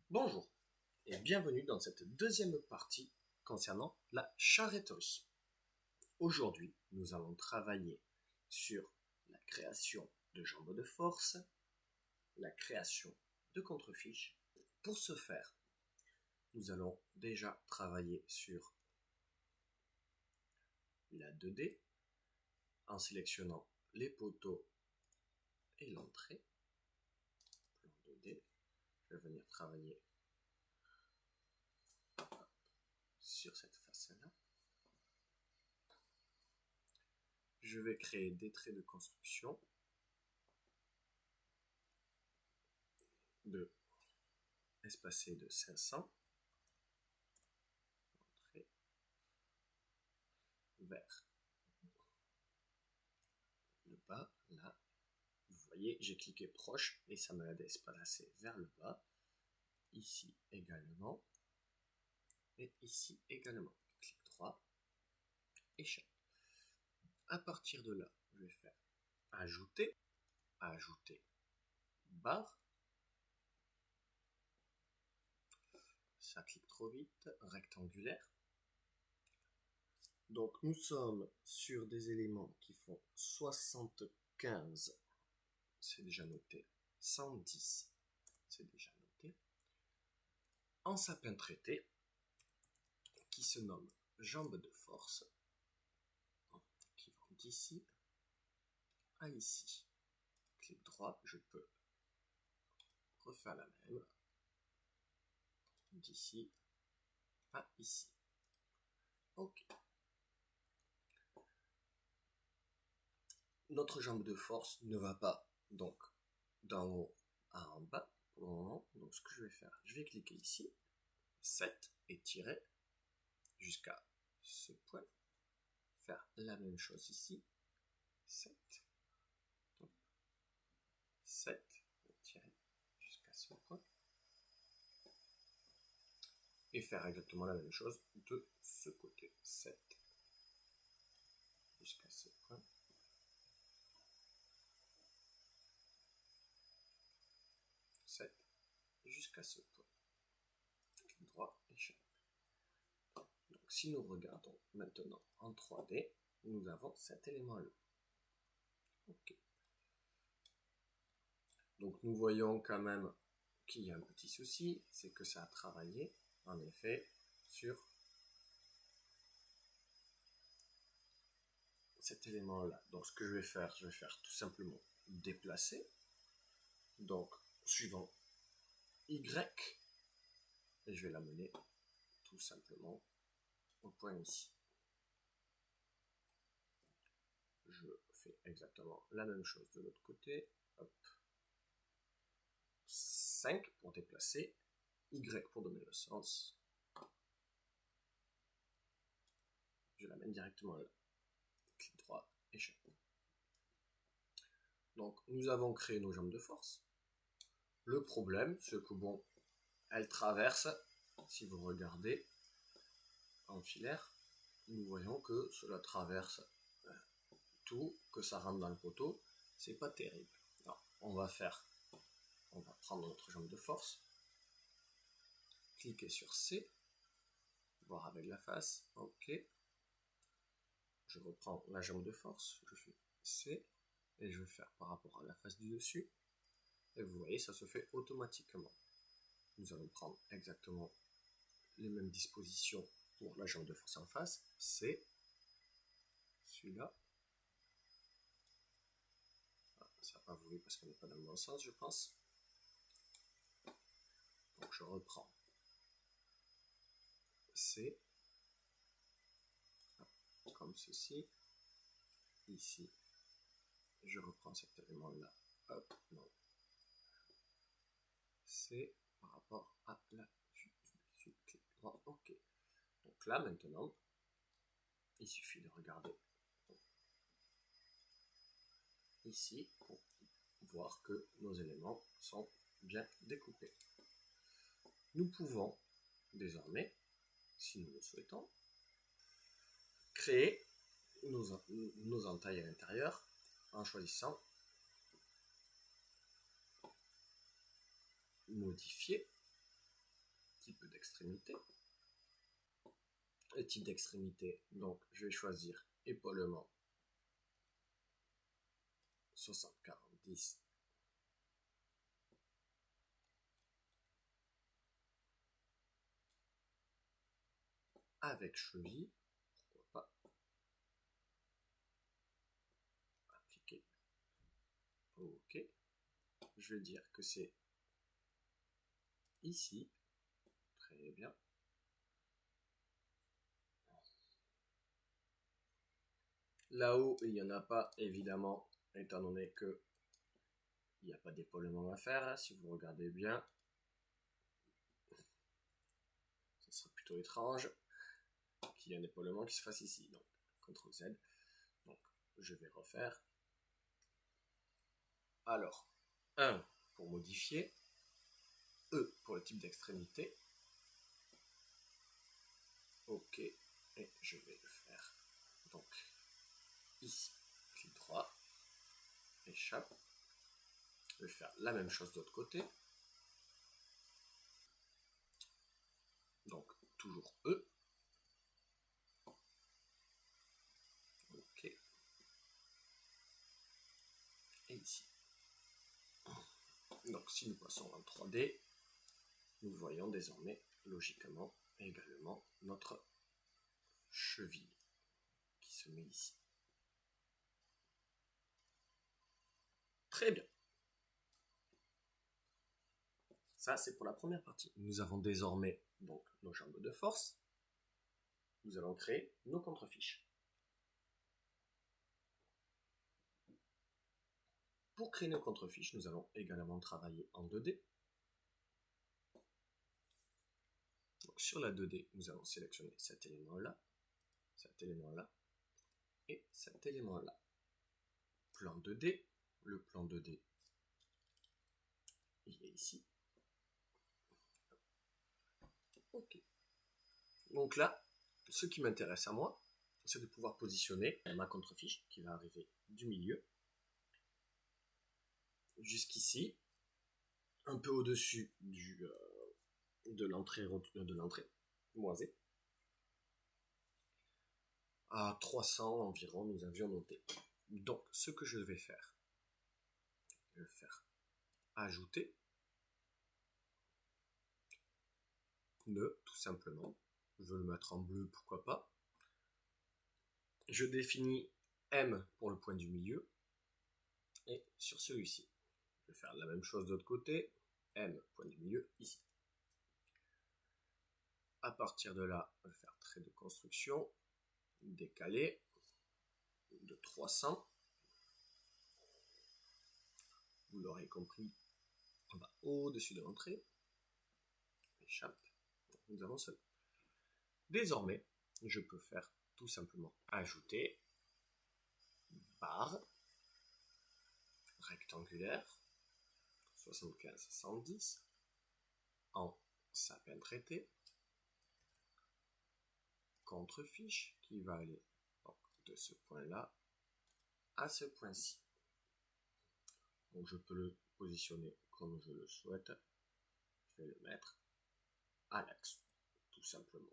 Bonjour et bienvenue dans cette deuxième partie concernant la charretterie. Aujourd'hui, nous allons travailler sur la création de jambes de force, la création de contrefiches. Pour ce faire, nous allons déjà travailler sur la 2D en sélectionnant les poteaux et l'entrée. Plan 2D, je vais venir travailler sur cette face-là. Je vais créer des traits de construction espacés de 500 entrée vers le bas. Là, vous voyez, j'ai cliqué proche et ça m'a déplacé vers le bas. Ici également. Et ici également. Clic droit, échelle. À partir de là, je vais faire ajouter, barre. Ça clique trop vite, rectangulaire. Donc nous sommes sur des éléments qui font 75, c'est déjà noté, 110, c'est déjà noté. En sapin traité, qui se nomme jambes de force, qui vont d'ici à ici. Clic droit, je peux refaire la même, d'ici à ici. Ok. Notre jambe de force ne va pas donc d'en haut à en bas pour le moment. Donc ce que je vais faire, je vais cliquer ici, 7 et tirer jusqu'à ce point. Faire la même chose ici, 7, 7 et tirer jusqu'à ce point. Et faire exactement la même chose de ce côté, 7 jusqu'à ce point. 7 jusqu'à ce point. Clic droit, échelle. Donc si nous regardons maintenant en 3D, nous avons cet élément-là. Ok. Donc nous voyons quand même qu'il y a un petit souci, c'est que ça a travaillé, en effet, sur cet élément-là. Donc ce que je vais faire tout simplement déplacer. Donc suivant Y, et je vais l'amener tout simplement au point ici. Je fais exactement la même chose de l'autre côté. Hop. 5 pour déplacer, Y pour donner le sens. Je l'amène directement là. Clic droit, échelle. Donc nous avons créé nos jambes de force. Le problème, c'est que bon, elles traversent, si vous regardez en filaire, nous voyons que cela traverse tout, que ça rentre dans le poteau, c'est pas terrible. Alors, on va prendre notre jambe de force, cliquer sur C, voir avec la face, ok. Je reprends la jambe de force, je fais C, et je vais faire par rapport à la face du dessus, et vous voyez, ça se fait automatiquement. Nous allons prendre exactement les mêmes dispositions pour la jambe de force en face, C, celui-là. Ah, ça n'a pas voulu parce qu'on n'est pas dans le bon sens, je pense. Donc je reprends C, comme ceci. Ici, je reprends cet élément-là. Hop, non. C par rapport à la vue du dessus. Clic droit, ok. Donc là, maintenant, il suffit de regarder ici pour voir que nos éléments sont bien découpés. Nous pouvons désormais, si nous le souhaitons, créer nos entailles à l'intérieur en choisissant modifier type d'extrémité. Le type d'extrémité, donc je vais choisir épaulement 60-40-10. Avec cheville, pourquoi pas. Appliquer. Ok. Je vais dire que c'est ici. Très bien. Là-haut, il n'y en a pas, évidemment, étant donné que il n'y a pas d'épaulement à faire. Hein, si vous regardez bien, ce sera plutôt étrange qu'il y ait un épaulement qui se fasse ici. Donc, CTRL Z. Donc, je vais refaire. Alors, 1 pour modifier, E pour le type d'extrémité. Ok, et je vais le faire. Donc, ici, clic droit, échappe. Je vais faire la même chose de l'autre côté. Donc, toujours E. Ok. Et ici. Donc, si nous passons en 3D, nous voyons désormais, logiquement, également notre cheville qui se met ici. Très bien. Ça, c'est pour la première partie. Nous avons désormais donc nos jambes de force. Nous allons créer nos contrefiches. Pour créer nos contrefiches, nous allons également travailler en 2D. Donc, sur la 2D, nous allons sélectionner cet élément-là, et cet élément-là. Plan 2D, le plan 2D, il est ici. Ok. Donc là, ce qui m'intéresse à moi, c'est de pouvoir positionner ma contrefiche qui va arriver du milieu jusqu'ici, un peu au-dessus de l'entrée moisée. À 300 environ, nous avions noté. Donc, ce que je vais faire ajouter, nœud, tout simplement. Je veux le mettre en bleu, pourquoi pas. Je définis M pour le point du milieu. Et sur celui-ci, je vais faire la même chose de l'autre côté. M, point du milieu, ici. À partir de là, je vais faire trait de construction, décalé, de 300. Vous l'aurez compris, on va au-dessus de l'entrée. Échappe. Nous avons cela. Désormais, je peux faire tout simplement ajouter barre rectangulaire 75-110 en sapin traité, contrefiche qui va aller donc, de ce point-là à ce point-ci. Donc je peux le positionner comme je le souhaite. Je vais le mettre à l'axe, tout simplement.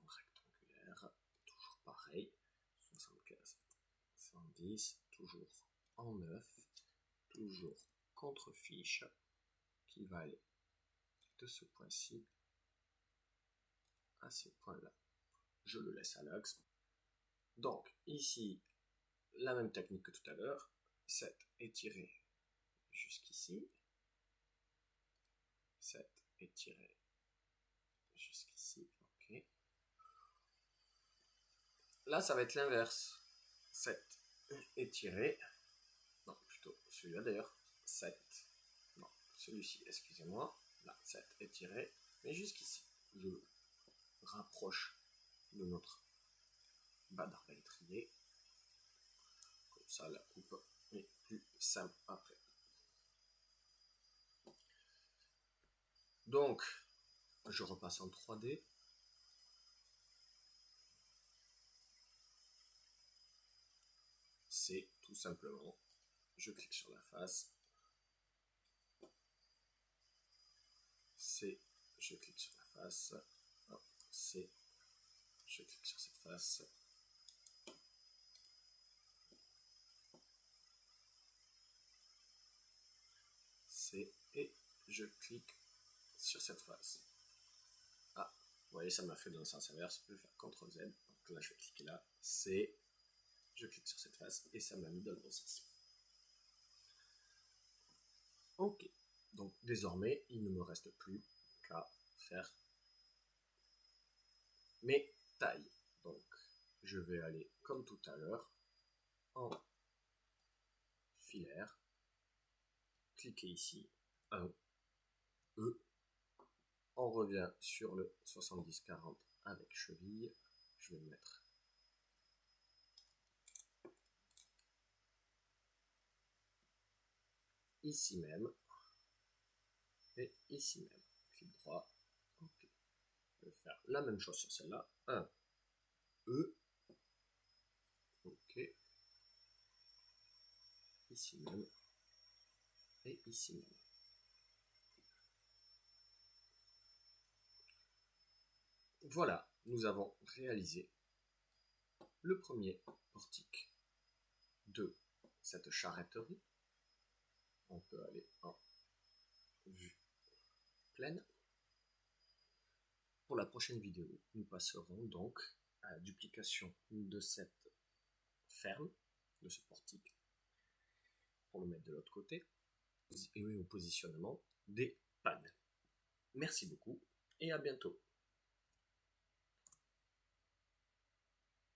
Rectangulaire, toujours pareil, 75-110, toujours en 9, toujours contrefiche qui va aller de ce point-ci à ce point-là. Je le laisse à l'axe. Donc ici, la même technique que tout à l'heure, 7 étiré jusqu'ici, 7 étiré jusqu'ici, ok. Là, ça va être l'inverse. 7 étiré, non, plutôt celui-là d'ailleurs, 7, non, celui-ci, excusez-moi, là, 7 étiré, mais jusqu'ici, je rapproche de notre bas d'arbalétrier, comme ça la coupe est plus simple après. Donc, je repasse en 3D. C'est tout simplement, je clique sur la face, je clique sur la face. Hop, C. Je clique sur cette face. C. Et je clique sur cette face. Ah, vous voyez, ça m'a fait dans le sens inverse. Je vais faire CTRL Z. Donc là, je vais cliquer là. C. Je clique sur cette face et ça m'a mis dans le bon sens. Ok. Donc désormais, il ne me reste plus qu'à faire mes tailles. Donc je vais aller comme tout à l'heure en filaire, cliquer ici, 1, E, on revient sur le 70-40 avec cheville, je vais mettre ici même et ici même, clic droit, ok. Je vais faire la même chose sur celle-là, 1, E, ok, ici même et ici même. Voilà, nous avons réalisé le premier portique de cette charretterie. On peut aller en vue pleine. Pour la prochaine vidéo, nous passerons donc à la duplication de cette ferme, de ce portique, pour le mettre de l'autre côté, et au positionnement des pannes. Merci beaucoup et à bientôt.